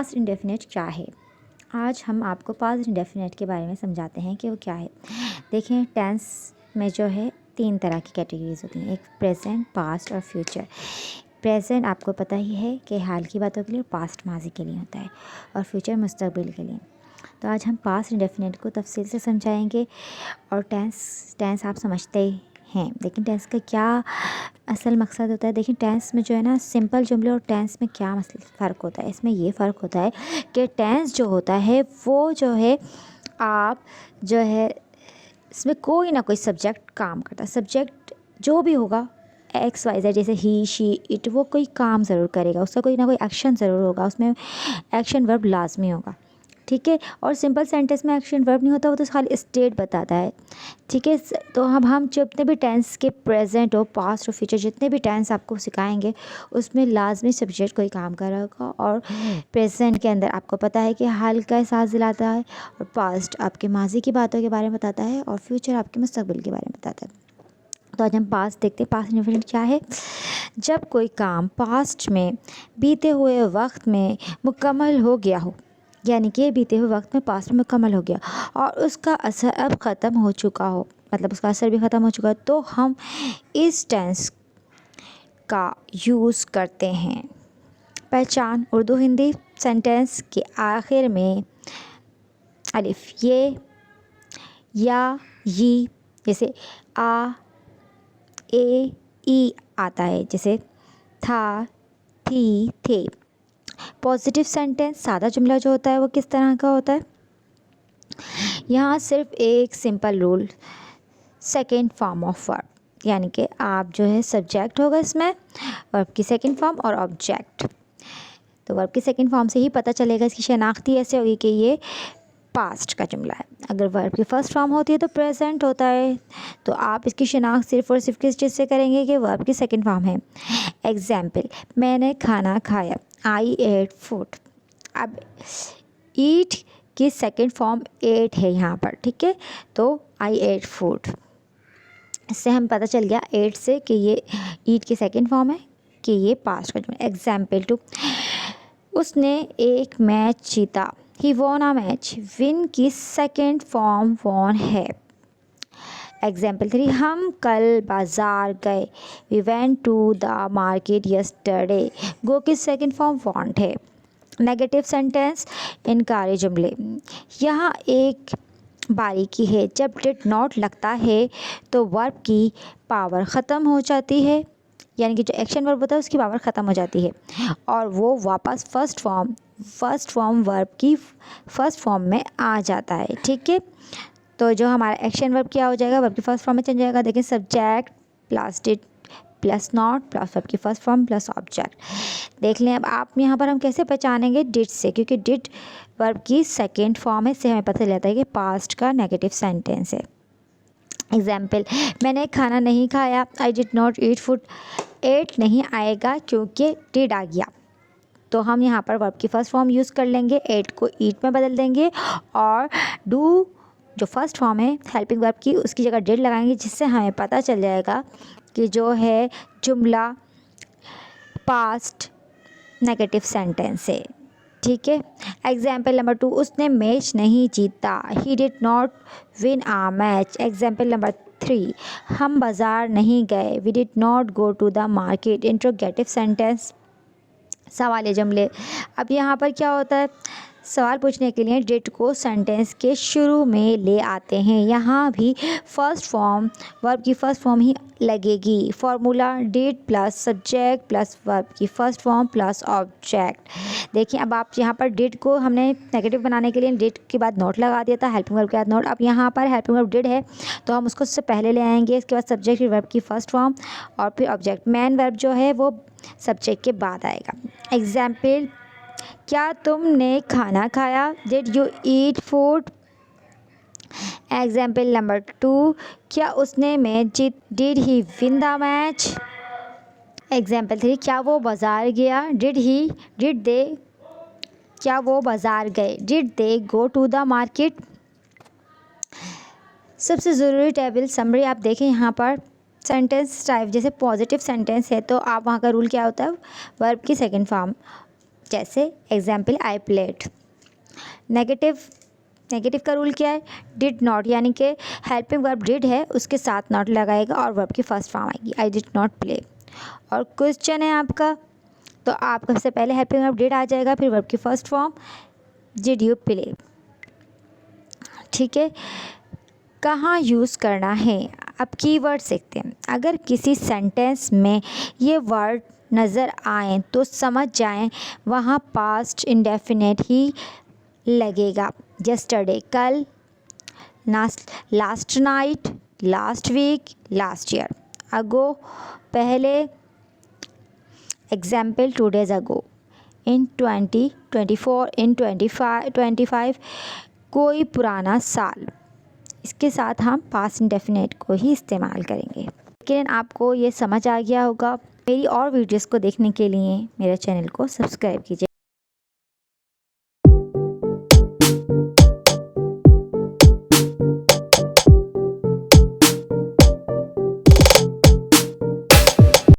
Past indefinite क्या है। आज हम आपको पास्ट इंडेफिनिट के बारे में समझाते हैं कि वो क्या है। देखें, टेंस में जो है 3 तरह की कैटेगरीज होती हैं, एक प्रेजेंट, पास्ट और फ्यूचर। प्रेजेंट आपको पता ही है कि हाल की बातों के लिए, पास्ट माजी के लिए होता है, और फ्यूचर मुस्तकबिल के लिए। तो आज हम पास्ट इंडेफिनिट को तफसील से समझाएंगे। और टेंस आप समझते हैं, लेकिन टेंस का क्या असल मकसद होता है। देखिए, टेंस में जो है ना, सिंपल जुमले और टेंस में क्या फ़र्क होता है। इसमें ये फ़र्क होता है कि टेंस जो होता है वो जो है, आप जो है इसमें कोई ना कोई सब्जेक्ट काम करता है। सब्जेक्ट जो भी होगा, एक्स वाई जेड, जैसे ही, शी, इट, वो कोई काम ज़रूर करेगा, उसका कोई ना कोई एक्शन ज़रूर होगा, उसमें एक्शन वर्ब लाजमी होगा। ठीक है। और सिंपल सेंटेंस में एक्शन वर्ब नहीं होता, वो तो खाली स्टेट बताता है। ठीक है। तो अब हम जितने भी टेंस के प्रेजेंट और पास्ट और फ्यूचर, जितने भी टेंस आपको सिखाएंगे, उसमें लाजमी सब्जेक्ट कोई काम कर रहा होगा। और प्रेजेंट के अंदर आपको पता है कि हाल का एहसास दिलाता है, और पास्ट आपके माजी की बातों के बारे में बताता है, और फ्यूचर आपके मुस्तकबिल के बारे में बताता है। तो आज हम पास्ट देखते हैं। पास्ट इंडेफिनिट क्या है। जब कोई काम पास्ट में बीते हुए वक्त में मुकम्मल हो गया हो, यानी कि बीते हुए वक्त में पास्ट में मुकम्मल हो गया और उसका असर अब ख़त्म हो चुका हो, मतलब उसका असर भी ख़त्म हो चुका है, तो हम इस टेंस का यूज़ करते हैं। पहचान, उर्दू हिंदी सेंटेंस के आखिर में अलिफ, ये, या, यी, जैसे आ, ए, ई आता है, जैसे था, थी, थे। पॉजिटिव सेंटेंस, सादा जुमला जो होता है वो किस तरह का होता है। यहाँ सिर्फ एक simple rule, second form of verb, यानी कि आप जो है सब्जेक्ट होगा इसमें, वर्ब की सेकेंड फॉर्म और ऑब्जेक्ट। तो वर्ब की सेकेंड फॉर्म से ही पता चलेगा, इसकी शनाख्ती ऐसे होगी कि ये पास्ट का जुमला है। अगर वर्ब की फर्स्ट फॉर्म होती है तो प्रेजेंट होता है, तो आप इसकी शनाख्त सिर्फ और सिर्फ किस चीज़ से करेंगे कि वर्ब की सेकेंड फॉर्म है। एग्जाम्पल, मैंने खाना खाया, आई एट फूड। अब ईट की सेकेंड फॉर्म एट है यहाँ पर, ठीक है। तो आई एट फूड, इससे हम पता चल गया एट से कि ये ईट की सेकेंड फॉर्म है, कि ये पास्ट का जुमला। एग्जाम्पल 2, उसने एक मैच जीता, he won a match. Win की सेकेंड फॉर्म वॉन है। एग्जाम्पल 3, हम कल बाज़ार गए, we went to the market yesterday. Go की सेकेंड फॉर्म वॉन्ट है। नेगेटिव सेंटेंस, इनकारी जुमले। यहाँ एक बारीकी है, जब डिड नॉट लगता है तो वर्ब की पावर ख़त्म हो जाती है, यानी कि जो एक्शन वर्ब होता है उसकी पावर ख़त्म हो जाती है, और वो वापस फर्स्ट फॉर्म वर्ब की फर्स्ट फॉर्म में आ जाता है। ठीक है। तो जो हमारा एक्शन वर्ब क्या हो जाएगा, वर्ब की फर्स्ट फॉर्म में चल जाएगा। देखिए, subject plus did plus not plus verb की फर्स्ट फॉर्म प्लस ऑब्जेक्ट। देख लें अब आप यहाँ पर हम कैसे पहचानेंगे, डिड से, क्योंकि डिड वर्ब की सेकेंड फॉर्म है, इससे हमें पता चल जाता है कि पास्ट का नेगेटिव सेंटेंस है। एग्जाम्पल, मैंने खाना नहीं खाया, I did not eat food. Ate नहीं आएगा क्योंकि डिड आ गया, तो हम यहाँ पर वर्ब की फर्स्ट फॉर्म यूज़ कर लेंगे, एट को ईट में बदल देंगे, और डू जो फर्स्ट फॉर्म है हेल्पिंग वर्ब की, उसकी जगह डिड लगाएंगे, जिससे हमें पता चल जाएगा कि जो है जुमला पास्ट नेगेटिव सेंटेंस है। ठीक है। एग्जाम्पल नंबर 2, उसने मैच नहीं जीता, he did not win a match. Example number 3, हम बाज़ार नहीं गए, we did not go to the market. Interrogative sentence, सवाल जुमले। अब यहाँ पर क्या होता है, सवाल पूछने के लिए डिड को सेंटेंस के शुरू में ले आते हैं। यहाँ भी फर्स्ट फॉर्म वर्ब की फर्स्ट फॉर्म ही लगेगी। Formula, did plus subject plus verb की फर्स्ट फॉर्म प्लस ऑब्जेक्ट। देखिए, अब आप यहाँ पर डिड को हमने नेगेटिव बनाने के लिए डिड के बाद नोट लगा दिया था, हेल्पिंग वर्ब के बाद नोट। अब यहाँ पर हेल्पिंग वर्ब डिड है, तो हम उसको उससे पहले ले आएंगे, इसके बाद सब्जेक्ट वर्ब की फर्स्ट फॉर्म और फिर ऑब्जेक्ट। मेन वर्ब जो है वो सब्जेक्ट के बाद आएगा। एग्जाम्पल, क्या तुमने खाना खाया, did you eat food. Example number 2, क्या उसने match Jeet, did he win the match. Example 3, क्या वो बाज़ार गया, डिड दे, क्या वो बाज़ार गए, did they go to the market. सबसे ज़रूरी टेबल समरी आप देखें यहाँ पर, सेंटेंस टाइप जैसे पॉजिटिव सेंटेंस है तो आप वहाँ का रूल क्या होता है, वर्ब की सेकेंड फॉर्म, जैसे एग्जाम्पल आई प्लेड। नेगेटिव का रूल क्या है, डिड नॉट, यानी कि हेल्पिंग वर्ब डिड है उसके साथ नॉट लगाएगा और वर्ब की फर्स्ट फॉर्म आएगी, आई डिड नॉट प्ले। और क्वेश्चन है आपका, तो आपका सबसे पहले हेल्पिंग वर्ब डिड आ जाएगा, फिर वर्ब की first form did you play. ठीक है, कहाँ यूज़ करना है, अब कीवर्ड सीखते हैं। अगर किसी सेंटेंस में ये वर्ड नज़र आए तो समझ जाएं वहाँ पास्ट इंडेफिनिट ही लगेगा। यस्टरडे कल, last night, last week, last year, ago पहले, एग्जाम्पल 2 days अगो, इन 2024, इन 25, कोई पुराना साल। इसके साथ हम पास्ट इंडेफिनिट को ही इस्तेमाल करेंगे। लेकिन आपको ये समझ आ गया होगा। मेरी और वीडियोस को देखने के लिए मेरे चैनल को सब्सक्राइब कीजिए।